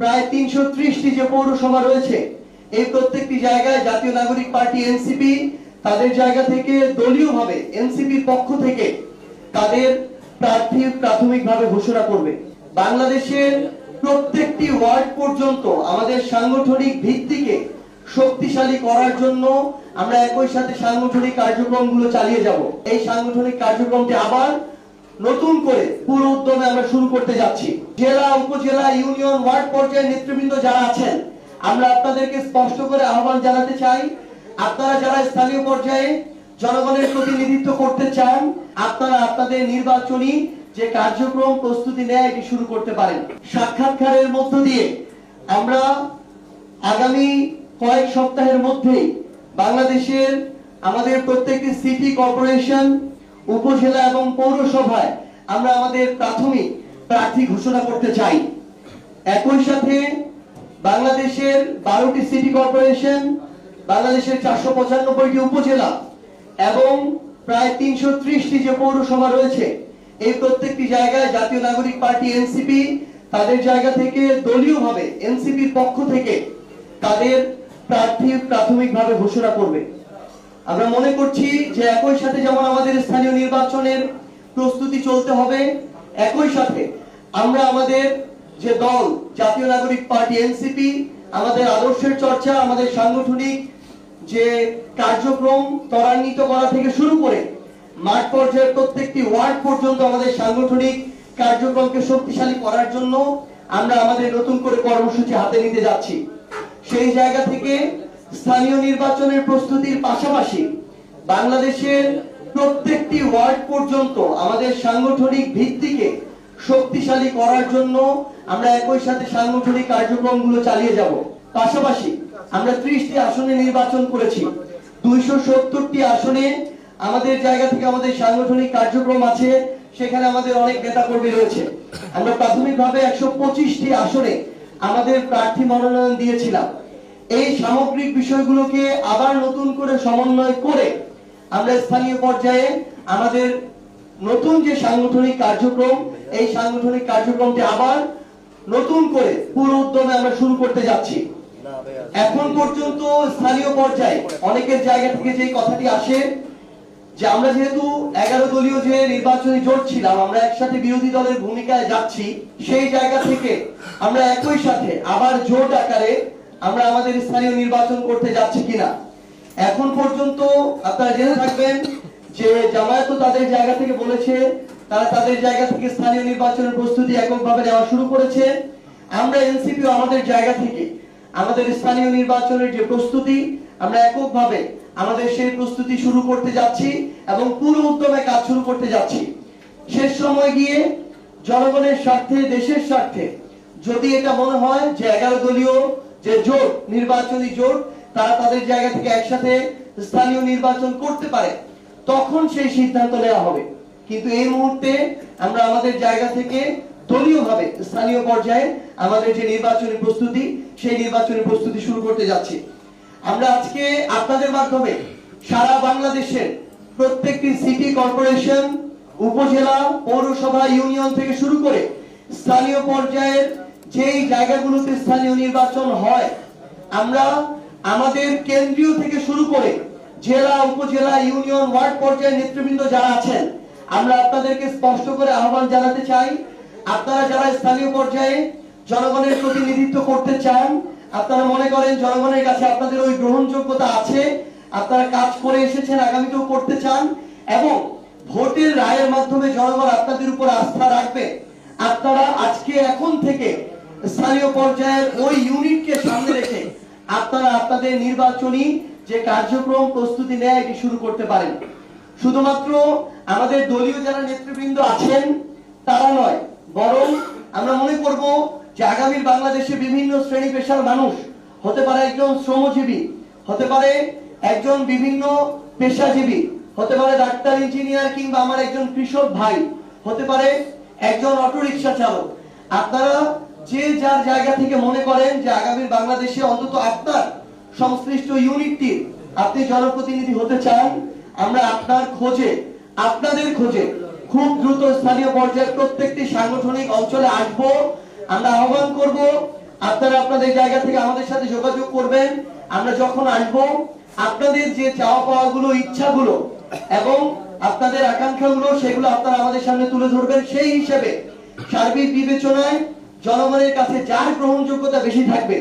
প্রায় ৩৩০টি যে পৌরসভা রয়েছে, এই প্রত্যেকটি জায়গায় জাতীয় নাগরিক পার্টি এনসিপি তাদের জায়গা থেকে দলীয়ভাবে এনসিপির পক্ষ থেকে তাদের প্রার্থী প্রাথমিকভাবে ঘোষণা করবে। বাংলাদেশের প্রত্যেকটি ওয়ার্ড পর্যন্ত আমাদের সাংগঠনিক ভিত্তিকে শক্তিশালী করার জন্য আমরা একই সাথে সাংগঠনিক কার্যক্রমগুলো চালিয়ে যাব। এই সাংগঠনিক কার্যক্রমটি আবার নতুন করে পুরো উদ্যমে আমরা শুরু করতে যাচ্ছি। জেলা, উপজেলা, ইউনিয়ন, ওয়ার্ড পর্যায়ের নেতৃবৃন্দ যারা আছেন, আমরা আপনাদেরকে স্পষ্ট করে আহ্বান জানাতে চাই, আপনারা যারা স্থানীয় পর্যায়ে জনগণের প্রতিনিধিত্ব করতে চান, আপনারা আপনাদের নির্বাচনী যে কার্যক্রম প্রস্তুতি নেয় এটি শুরু করতে পারেন। সাক্ষাৎকারের মধ্য দিয়ে আমরা আগামী কয়েক সপ্তাহের মধ্যেই বাংলাদেশের আমাদের প্রত্যেকটি সিটি কর্পোরেশন, উপজেলা এবং পৌরসভায় আমরা আমাদের প্রাথমিক প্রার্থী ঘোষণা করতে চাই। একই সাথে বাংলাদেশের 12টি সিটি কর্পোরেশন, বাংলাদেশের 495টি উপজেলা এবং প্রায় 330টি যে পৌরসভা রয়েছে, এই প্রত্যেকটি জায়গায় জাতীয় নাগরিক পার্টি এনসিপি তাদের জায়গা থেকে দলীয়ভাবে এনসিপির পক্ষ থেকে তাদের প্রার্থী প্রাথমিকভাবে ঘোষণা করবে। আমরা মনে করছি যে একই সাথে যেমন আমাদের স্থানীয় নির্বাচনের প্রস্তুতি চলতে হবে, একই সাথে আমরা আমাদের যে দল জাতীয় নাগরিক পার্টি এনসিপি, আমাদের আদর্শের চর্চা, আমাদের সাংগঠনিক যে কার্যক্রম ত্বরান্বিত করা থেকে শুরু করে মাঠ পর্যায়ের প্রত্যেকটি ওয়ার্ড পর্যন্ত আমাদের সাংগঠনিক কার্যক্রমকে শক্তিশালী করার জন্য আমরা আমাদের নতুন করে কর্মসূচি হাতে নিতে যাচ্ছি। সেই জায়গা থেকে স্থানীয় নির্বাচনের প্রস্তুতির পাশাপাশি বাংলাদেশের প্রত্যেকটি ওয়ার্ড পর্যন্ত আমাদের সাংগঠনিক ভিত্তিকে শক্তিশালী করার জন্য আমরা একই সাথে সাংগঠনিক কার্যক্রমগুলো চালিয়ে যাব। পাশাপাশি আমরা 30টি আসনে নির্বাচন করেছি, 270টি আসনে আমাদের জায়গা থেকে আমাদের সাংগঠনিক কার্যক্রম আছে, সেখানে আমাদের অনেক নেতাকর্মী রয়েছে। আমরা প্রাথমিকভাবে 125টি আসনে আমাদের প্রার্থী মনোনয়ন দিয়েছিলাম। এই সামগ্রিক বিষয়গুলোকে আবার নতুন করে সমন্বয় করে আমরা স্থানীয় পর্যায়ে আমাদের নতুন যে সাংগঠনিক কার্যক্রম, এই সাংগঠনিক কার্যক্রমটি আবার নতুন করে পুরো উদ্যমে আমরা শুরু করতে যাচ্ছি। এখন পর্যন্ত স্থানীয় পর্যায়ে অনেকের জায়গা থেকে যে কথাটি আসে যে আমরা যেহেতু 11 দলীয় যে নির্বাচনী জোট ছিলাম, আমরা একসাথে বিরোধী দলের ভূমিকায় যাচ্ছি, সেই জায়গা থেকে আমরা একই সাথে আবার জোট আকারে আমরা আমাদের স্থানীয় নির্বাচন করতে যাচ্ছি কিনা। এখন পর্যন্ত আপনারা জেনে থাকবেন যে জামায়াতও তাদের জায়গা থেকে বলেছে তারা তাদের জায়গা থেকে স্থানীয় নির্বাচনের প্রস্তুতি এককভাবে নেওয়া শুরু করেছে। আমরা এনসিপিও আমাদের জায়গা থেকে আমাদের স্থানীয় নির্বাচনের যে প্রস্তুতি, আমরা এককভাবে আমাদের সেই প্রস্তুতি শুরু করতে যাচ্ছি এবং পুরো উদ্যমে কাজ শুরু করতে যাচ্ছি। শেষ সময় গিয়ে জনগণের স্বার্থে, দেশের স্বার্থে যদি এটা মনে হয় যে 11 দলীয় যে জোট, নির্বাচনী জোট, তারা তাদের জায়গা থেকে একসাথে স্থানীয় নির্বাচন করতে পারে, তখন সেই সিদ্ধান্ত নেওয়া হবে। কিন্তু এই মুহূর্তে আমরা আমাদের জায়গা থেকে দলীয়ভাবে স্থানীয় পর্যায়ে আমাদের যে নির্বাচনী প্রস্তুতি, সেই নির্বাচনী প্রস্তুতি শুরু করতে যাচ্ছি। আমরা আজকে আপনাদের মাধ্যমে সারা বাংলাদেশের প্রত্যেকটি সিটি কর্পোরেশন, উপজেলা, পৌরসভা, ইউনিয়ন থেকে শুরু করে স্থানীয় পর্যায়ের যেই জায়গাগুলোতে স্থানীয় নির্বাচন হয়, আমরা আমাদের কেন্দ্রীয় থেকে শুরু করে জেলা, উপজেলা, ইউনিয়ন, ওয়ার্ড পর্যায়ের নেতৃবৃন্দ যারা আছেন, আমরা আপনাদেরকে স্পষ্ট করে আহ্বান জানাতে চাই, আপনারা যারা স্থানীয় পর্যায়ে জনগণের প্রতিনিধিত্ব করতে চান, আপনারা মনে করেন জনগণের কাছে আপনাদের ওই গ্রহণযোগ্যতা আছে, আপনারা কাজ করে এসেছেন, আগামীতেও করতে চান এবং ভোটের রায়ের মাধ্যমে জনগণ আপনাদের উপর আস্থা রাখবে, আপনারা আজকে এখন থেকে স্থানীয় পর্যায়ের ওই ইউনিটকে সামনে রেখে আপনারা আপনাদের নির্বাচনী যে কার্যক্রম প্রস্তুতি নেয় এটি শুরু করতে পারেন। শুধুমাত্র আমাদের দলীয় যারা নেতৃবৃন্দ আছেন তারা নয়, বরং আমরা মনে করব যে আগামীর বাংলাদেশে বিভিন্ন শ্রেণী পেশার মানুষ, হতে পারে একজন শ্রমজীবী, হতে পারে একজন বিভিন্ন পেশাজীবী, হতে পারে ডাক্তার, ইঞ্জিনিয়ার, কিংবা আমার একজন কৃষক ভাই, হতে পারে একজন অটোরিকশা চালক। আপনারা যে যার জায়গা থেকে মনে করেন যে আগামীর বাংলাদেশে অন্তত আপনার সংশ্লিষ্ট ইউনিটটির আপনি জনপ্রতিনিধি হতে চান, আমরা আপনার খোঁজে, আপনাদের খোঁজে খুব দ্রুত স্থানীয় পর্যায়ে প্রত্যেকটি সাংগঠনিক অঞ্চলে আসব। আমরা আহ্বান করব আপনারা আপনাদের জায়গা থেকে আমাদের সাথে যোগাযোগ করবেন। আমরা যখন আসবো আপনাদের যে চাওয়া পাওয়া গুলো, ইচ্ছাগুলো এবং আপনাদের আকাঙ্ক্ষাগুলো, সেগুলো আপনারা আমাদের সামনে তুলে ধরবেন। সেই হিসেবে সার্বিক বিবেচনায় জনগণের কাছে যার গ্রহণযোগ্যতা বেশি থাকবে